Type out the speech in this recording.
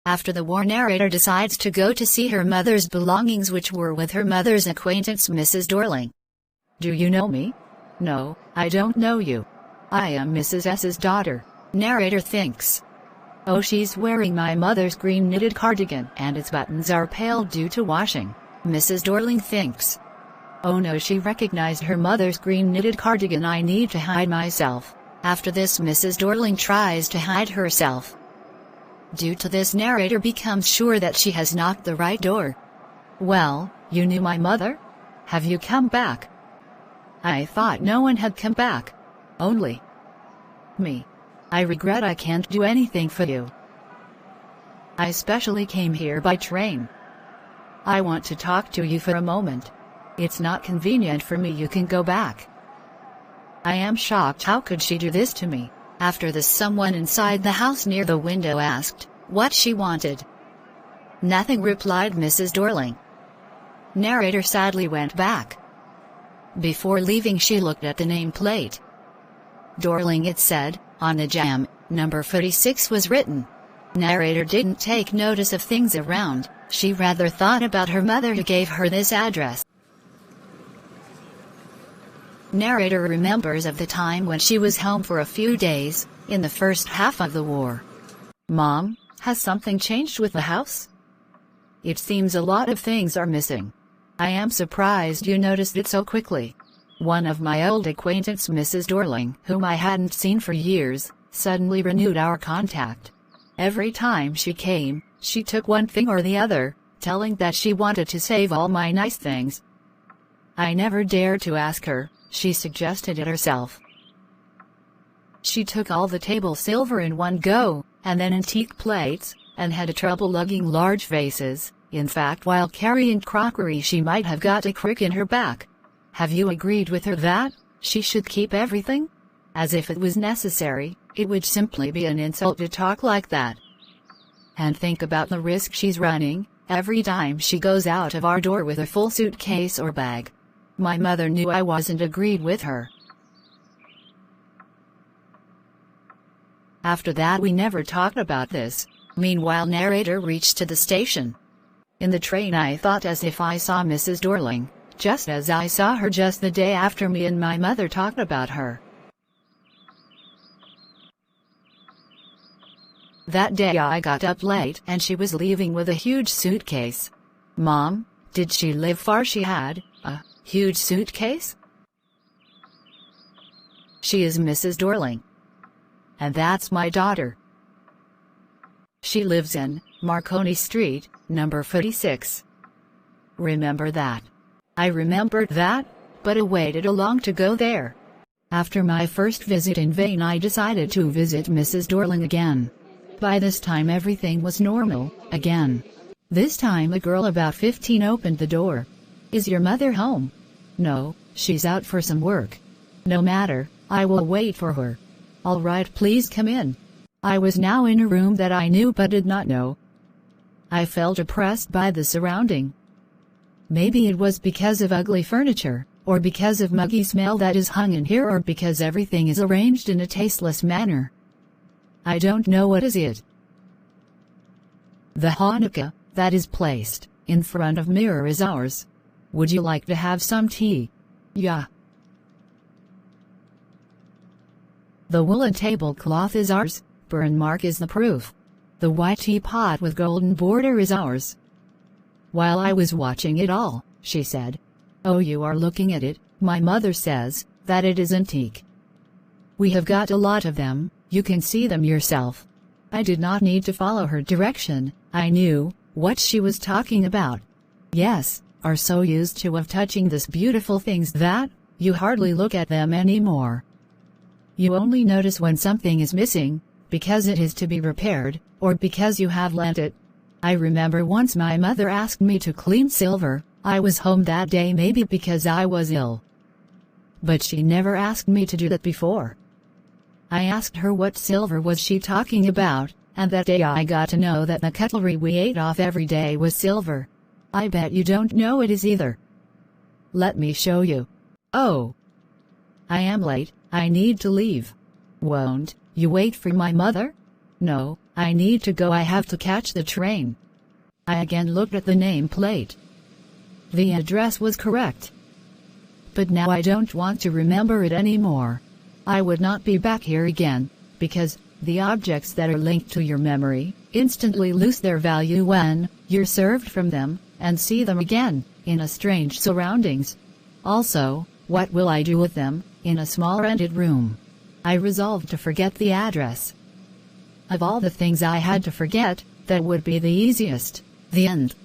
After the war, narrator decides to go to see her mother's belongings, which were with her mother's acquaintance, Mrs. Dorling. "Do you know me?" "No, I don't know you. I am Mrs. S's daughter," narrator thinks. "Oh, she's wearing my mother's green knitted cardigan, and its buttons are pale due to washing," Mrs. Dorling thinks. Oh no, she recognized her mother's green knitted cardigan. "I need to hide myself." After this, Mrs. Dorling tries to hide herself. Due to this, narrator becomes sure that she has knocked the right door. "Well, you knew my mother? Have you come back?" "I thought no one had come back. Only me. I regret I can't do anything for you. I specially came here by train. I want to talk to you for a moment. It's not convenient for me. You can go back." I am shocked. How could she do this to me? After this, someone inside the house near the window asked what she wanted. "Nothing," replied Mrs. Dorling. Narrator sadly went back. Before leaving, she looked at the nameplate. Dorling, it said. On the jam, number 46 was written. Narrator didn't take notice of things around. She rather thought about her mother who gave her this address. Narrator remembers of the time when she was home for a few days, in the first half of the war. "Mom, has something changed with the house? It seems a lot of things are missing. I am surprised you noticed it so quickly." One of my old acquaintance, Mrs. Dorling, whom I hadn't seen for years, suddenly renewed our contact. Every time she came, she took one thing or the other, telling that she wanted to save all my nice things. I never dared to ask her. She suggested it herself. She took all the table silver in one go, and then antique plates, and had trouble lugging large vases. In fact, while carrying crockery, she might have got a crick in her back. Have you agreed with her that she should keep everything? As if it was necessary. It would simply be an insult to talk like that. And think about the risk she's running every time she goes out of our door with a full suitcase or bag. My mother knew I wasn't agreed with her. After that, we never talked about this. Meanwhile, narrator reached to the station. In the train, I thought as if I saw Mrs. Dorling, just as I saw her just the day after me and my mother talked about her. That day I got up late and she was leaving with a huge suitcase. "Mom, did she live far? She had a huge suitcase?" "She is Mrs. Dorling. And that's my daughter. She lives in Marconi Street, number 46. Remember that?" I remembered that, but it waited long to go there. After my first visit in vain, I decided to visit Mrs. Dorling again. By this time everything was normal, again. This time a girl about 15 opened the door. "Is your mother home?" "No, she's out for some work." "No matter, I will wait for her." "All right, please come in." I was now in a room that I knew but did not know. I felt oppressed by the surrounding. Maybe it was because of ugly furniture, or because of muggy smell that is hung in here, or because everything is arranged in a tasteless manner. I don't know what is it. The Hanukkah that is placed in front of mirror is ours. Would you like to have some tea? Yeah. The woolen tablecloth is ours. Burn mark is the proof. The white teapot with golden border is ours. While I was watching it all, she said, "Oh, you are looking at it. My mother says that it is antique. We have got a lot of them. You can see them yourself." I did not need to follow her direction. I knew what she was talking about. Yes, are so used to of touching these beautiful things that you hardly look at them anymore. You only notice when something is missing, because it is to be repaired, or because you have lent it. I remember once my mother asked me to clean silver. I was home that day, maybe because I was ill. But she never asked me to do that before. I asked her what silver was she talking about, and that day I got to know that the cutlery we ate off every day was silver. I bet you don't know it is either. Let me show you. Oh. I am late, I need to leave. Won't you wait for my mother? No, I need to go. I have to catch the train. I again looked at the nameplate. The address was correct. But now I don't want to remember it anymore. I would not be back here again, because the objects that are linked to your memory instantly lose their value when you're served from them, and see them again in a strange surroundings. Also, what will I do with them in a small rented room? I resolved to forget the address. Of all the things I had to forget, that would be the easiest. The end.